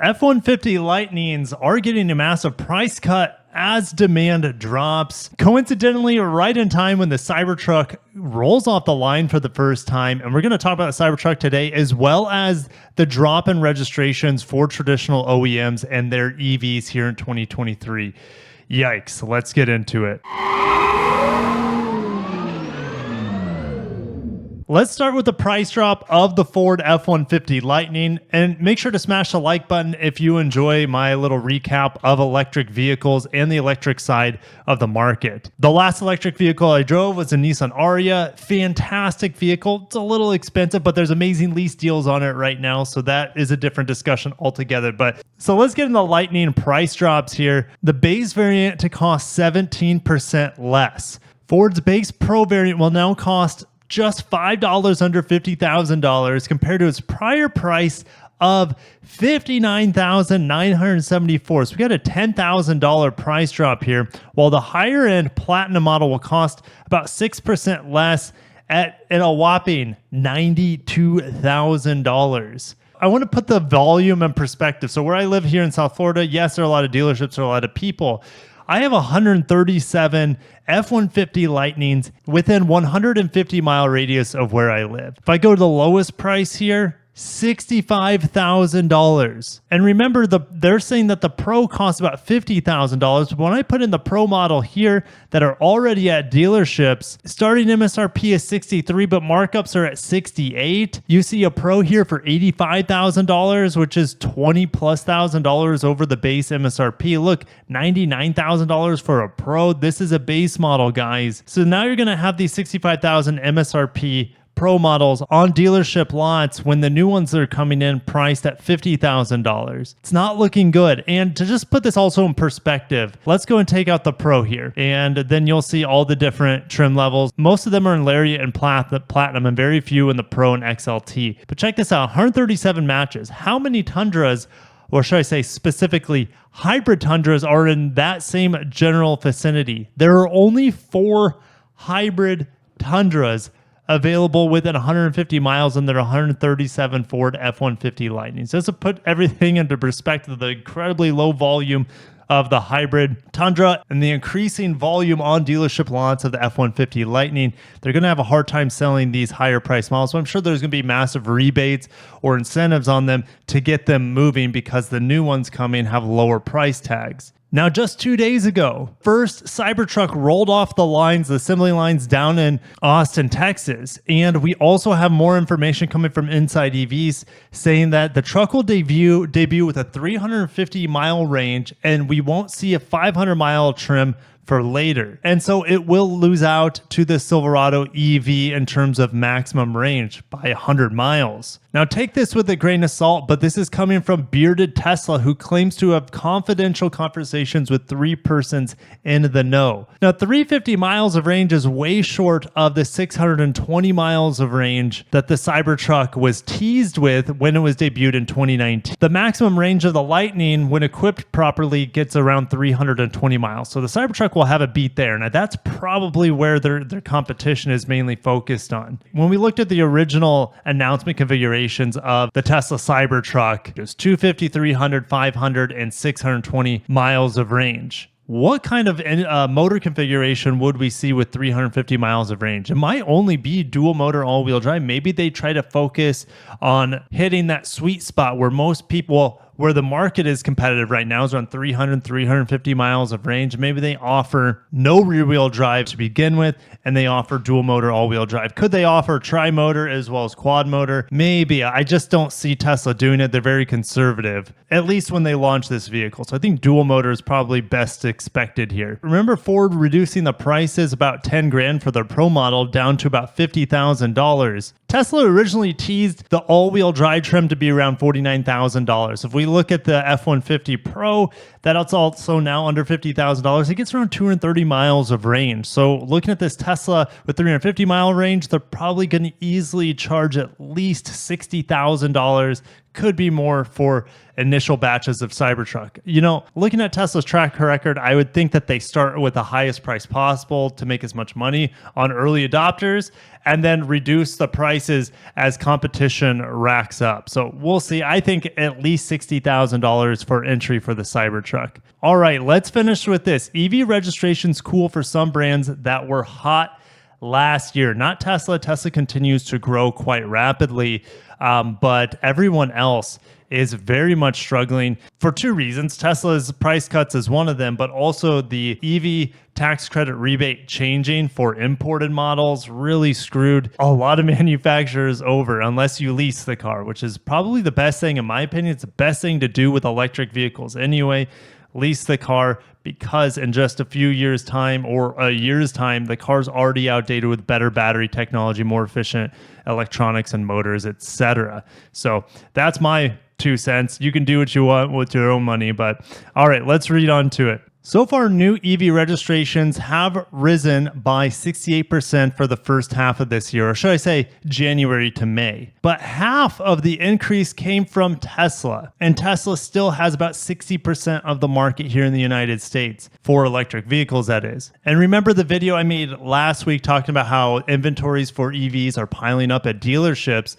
F-150 Lightnings are getting a massive price cut as demand drops. Coincidentally, right in time when the Cybertruck rolls off the line for the first time. And we're going to talk about the Cybertruck today, as well as the drop in registrations for traditional OEMs and their EVs here in 2023. Yikes, let's get into it. Let's start with the price drop of the Ford F-150 Lightning, and make sure to smash the like button if you enjoy my little recap of electric vehicles and the electric side of the market. The last electric vehicle I drove was a Nissan Ariya. Fantastic vehicle. It's a little expensive, but there's amazing lease deals on it right now, so that is a different discussion altogether. So let's get into the Lightning price drops here. The base variant to cost 17% less. Ford's base Pro variant will now cost just $5 under $50,000 compared to its prior price of $59,974. So we got a $10,000 price drop here, while the higher end Platinum model will cost about 6% less at a whopping $92,000. I want to put the volume in perspective. So where I live here in South Florida, yes, there are a lot of dealerships, there are a lot of people. I have 137 F-150 Lightnings within 150 mile radius of where I live. If I go to the lowest price here, $65,000. And remember, they're saying that the Pro costs about $50,000. But when I put in the Pro model here that are already at dealerships, starting MSRP is $63, but markups are at $68. You see a Pro here for $85,000, which is $20,000+ over the base MSRP. Look, $99,000 for a Pro. This is a base model, guys. So now you're going to have these $65,000 MSRP Pro models on dealership lots when the new ones that are coming in priced at $50,000. It's not looking good. And to just put this also in perspective, let's go and take out the Pro here. And then you'll see all the different trim levels. Most of them are in Lariat and Platinum, and very few in the Pro and XLT. But check this out, 137 matches. How many Tundras, or should I say specifically hybrid Tundras, are in that same general vicinity? There are only 4 hybrid Tundras available within 150 miles, and there are 137 Ford F-150 Lightnings. Just to put everything into perspective, the incredibly low volume of the hybrid Tundra and the increasing volume on dealership lots of the F-150 Lightning, they're going to have a hard time selling these higher price models. So I'm sure there's going to be massive rebates or incentives on them to get them moving because the new ones coming have lower price tags. Now, just 2 days ago, first Cybertruck rolled off the lines, the assembly lines down in Austin, Texas. And we also have more information coming from Inside EVs saying that the truck will debut with a 350 mile range, and we won't see a 500 mile trim for later. And so it will lose out to the Silverado EV in terms of maximum range by 100 miles. Now take this with a grain of salt, but this is coming from Bearded Tesla, who claims to have confidential conversations with 3 persons in the know. Now 350 miles of range is way short of the 620 miles of range that the Cybertruck was teased with when it was debuted in 2019. The maximum range of the Lightning, when equipped properly, gets around 320 miles. So the Cybertruck will have a beat there. Now that's probably where their competition is mainly focused on. When we looked at the original announcement configuration of the Tesla Cybertruck, it was 250, 300, 500, and 620 miles of range. What kind of motor configuration would we see with 350 miles of range? It might only be dual motor all-wheel drive. Maybe they try to focus on hitting that sweet spot where most people, where the market is competitive right now, is around 300, 350 miles of range. Maybe they offer no rear-wheel drive to begin with, and they offer dual motor all-wheel drive. Could they offer tri-motor as well as quad motor? Maybe. I just don't see Tesla doing it. They're very conservative, at least when they launch this vehicle. So I think dual motor is probably best expected here. Remember Ford reducing the prices about 10 grand for their Pro model down to about $50,000. Tesla originally teased the all-wheel drive trim to be around $49,000. If we look at the F-150 Pro, that's also now under $50,000. It gets around 230 miles of range. So looking at this Tesla with 350 mile range, they're probably going to easily charge at least $60,000. could be more for initial batches of Cybertruck. You know, looking at Tesla's track record, I would think that they start with the highest price possible to make as much money on early adopters and then reduce the prices as competition racks up. So we'll see. I think at least $60,000 for entry for the Cybertruck. All right, let's finish with this. EV registration's cool for some brands that were hot last year. Not Tesla. Tesla continues to grow quite rapidly, but everyone else is very much struggling for two reasons. Tesla's price cuts is one of them, but also the EV tax credit rebate changing for imported models really screwed a lot of manufacturers over unless you lease the car, which is probably the best thing, in my opinion. It's the best thing to do with electric vehicles anyway. Lease the car, because in just a few years' time or a year's time, the car's already outdated with better battery technology, more efficient electronics and motors, etc. So that's my 2 cents. You can do what you want with your own money, but all right, let's read on to it. So far, new EV registrations have risen by 68% for the first half of this year, or should I say January to May. But half of the increase came from Tesla, and Tesla still has about 60% of the market here in the United States for electric vehicles, that is. And remember the video I made last week talking about how inventories for EVs are piling up at dealerships?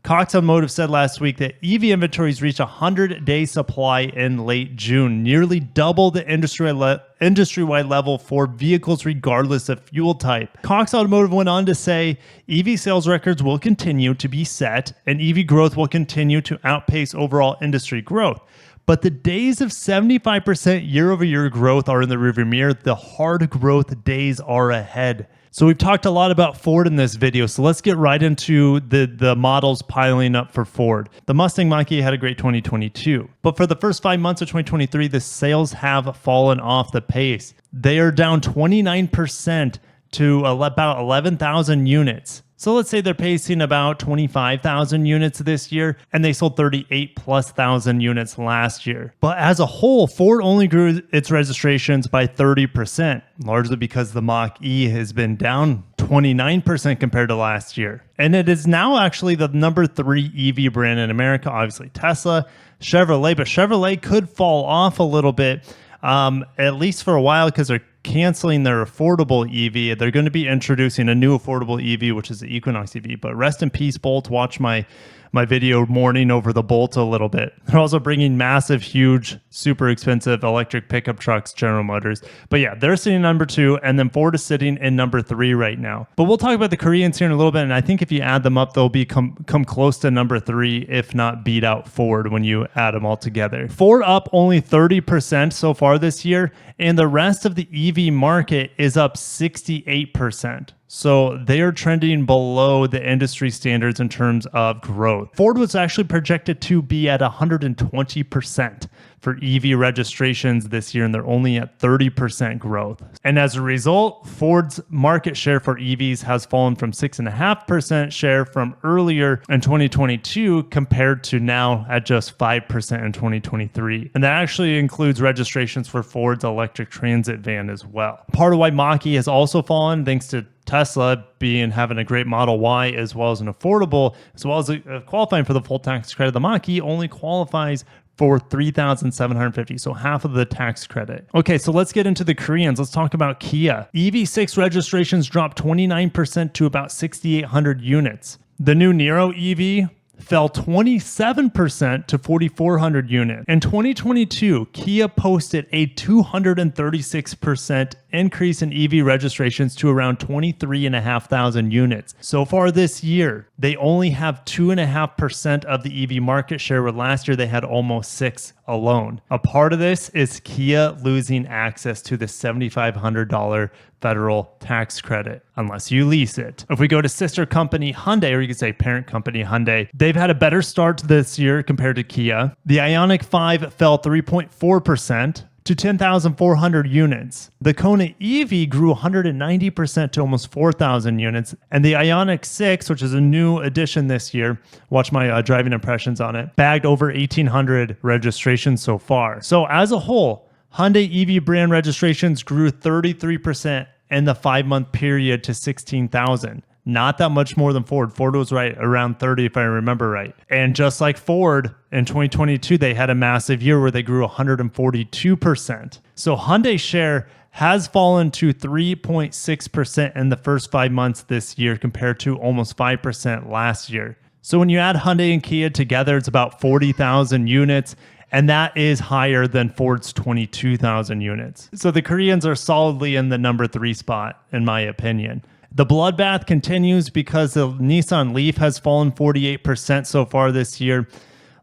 Cox Automotive said last week that EV inventories reached a 100-day supply in late June, nearly double the industry-wide level for vehicles regardless of fuel type. Cox Automotive went on to say EV sales records will continue to be set and EV growth will continue to outpace overall industry growth. But the days of 75% year-over-year growth are in the rearview mirror. The hard growth days are ahead. So we've talked a lot about Ford in this video, so let's get right into the models piling up for Ford. The Mustang Mach-E had a great 2022, but for the first 5 months of 2023, the sales have fallen off the pace. They are down 29% to about 11,000 units. So let's say they're pacing about 25,000 units this year, and they sold 38,000+ units last year. But as a whole, Ford only grew its registrations by 30%, largely because the Mach-E has been down 29% compared to last year. And it is now actually the number 3 EV brand in America, obviously Tesla, Chevrolet, but Chevrolet could fall off a little bit, at least for a while, because they're canceling their affordable EV. They're going to be introducing a new affordable EV, which is the Equinox EV. But rest in peace, Bolt. Watch my video mourning over the Bolt a little bit. They're also bringing massive, huge, super expensive electric pickup trucks, General Motors. But yeah, they're sitting number 2, and then Ford is sitting in number 3 right now. But we'll talk about the Koreans here in a little bit, and I think if you add them up, they'll come close to number 3, if not beat out Ford when you add them all together. Ford up only 30% so far this year, and the rest of the EV market is up 68%. So they are trending below the industry standards in terms of growth. Ford was actually projected to be at 120% for EV registrations this year, and they're only at 30% growth. And as a result, Ford's market share for EVs has fallen from 6.5% share from earlier in 2022 compared to now at just 5% in 2023. And that actually includes registrations for Ford's electric transit van as well. Part of why Mach-E has also fallen, thanks to Tesla having a great Model Y as well as an affordable, as well as qualifying for the full tax credit. The Mach-E only qualifies for $3,750, so half of the tax credit. Okay, so let's get into the Koreans. Let's talk about Kia. EV6 registrations dropped 29% to about 6,800 units. The new Niro EV fell 27% to 4,400 units. In 2022, Kia posted a 236% increase in EV registrations to around 23,500 units. So far this year, they only have 2.5% of the EV market share, where last year they had almost 6% alone. A part of this is Kia losing access to the $7,500 federal tax credit unless you lease it. If we go to sister company Hyundai, or you could say parent company Hyundai, they've had a better start this year compared to Kia. The Ioniq 5 fell 3.4% to 10,400 units. The Kona EV grew 190% to almost 4,000 units. And the Ioniq 6, which is a new addition this year, watch my driving impressions on it, bagged over 1,800 registrations so far. So as a whole, Hyundai EV brand registrations grew 33% in the 5-month period to 16,000. not that much more than Ford. Ford was right around 30, if I remember right. And just like Ford, in 2022, they had a massive year where they grew 142%. So Hyundai's share has fallen to 3.6% in the first 5 months this year compared to almost 5% last year. So when you add Hyundai and Kia together, it's about 40,000 units. And that is higher than Ford's 22,000 units. So the Koreans are solidly in the number 3 spot, in my opinion. The bloodbath continues because the Nissan Leaf has fallen 48% so far this year.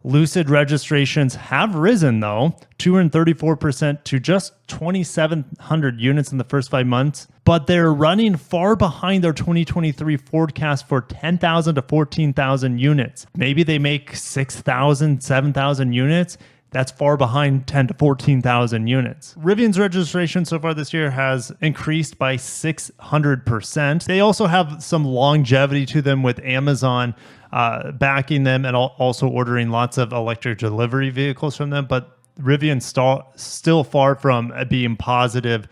Lucid registrations have risen, though, 234% to just 2,700 units in the first 5 months. But they're running far behind their 2023 forecast for 10,000 to 14,000 units. Maybe they make 6,000, 7,000 units. That's far behind 10 to 14,000 units. Rivian's registration so far this year has increased by 600%. They also have some longevity to them with Amazon backing them and also ordering lots of electric delivery vehicles from them. But Rivian's still far from being positive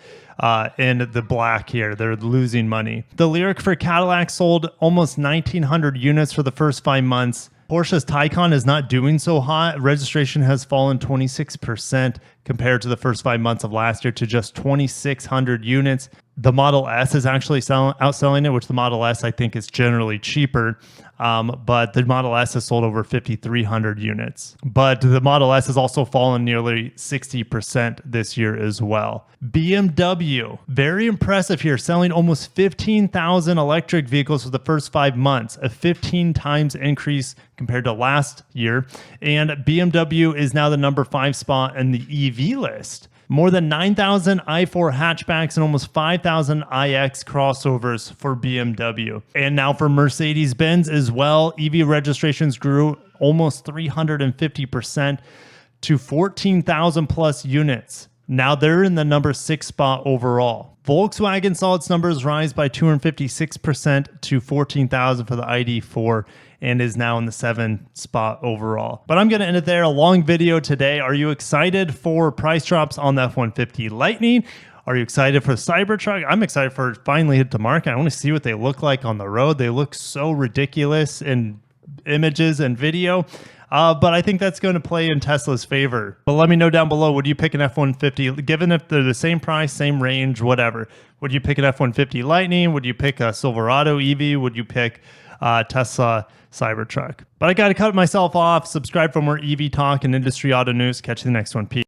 in the black here. They're losing money. The Lyriq for Cadillac sold almost 1,900 units for the first 5 months. Porsche's Taycan is not doing so hot. Registration has fallen 26% compared to the first 5 months of last year to just 2,600 units. The Model S is actually outselling it, which the Model S I think is generally cheaper. But the Model S has sold over 5,300 units. But the Model S has also fallen nearly 60% this year as well. BMW, very impressive here, selling almost 15,000 electric vehicles for the first 5 months, a 15 times increase compared to last year. And BMW is now the number 5 spot in the EV list. More than 9,000 i4 hatchbacks and almost 5,000 iX crossovers for BMW. And now for Mercedes-Benz as well, EV registrations grew almost 350% to 14,000 plus units. Now they're in the number 6 spot overall. Volkswagen saw its numbers rise by 256% to 14,000 for the ID4 and is now in the 7th spot overall. But I'm going to end it there. A long video today. Are you excited for price drops on the F-150 Lightning? Are you excited for the Cybertruck? I'm excited for it finally hit the market. I want to see what they look like on the road. They look so ridiculous in images and video. But I think that's going to play in Tesla's favor. But let me know down below, would you pick an F-150, given if they're the same price, same range, whatever? Would you pick an F-150 Lightning? Would you pick a Silverado EV? Would you pick Tesla Cybertruck? But I got to cut myself off. Subscribe for more EV talk and industry auto news. Catch you in the next one. Peace.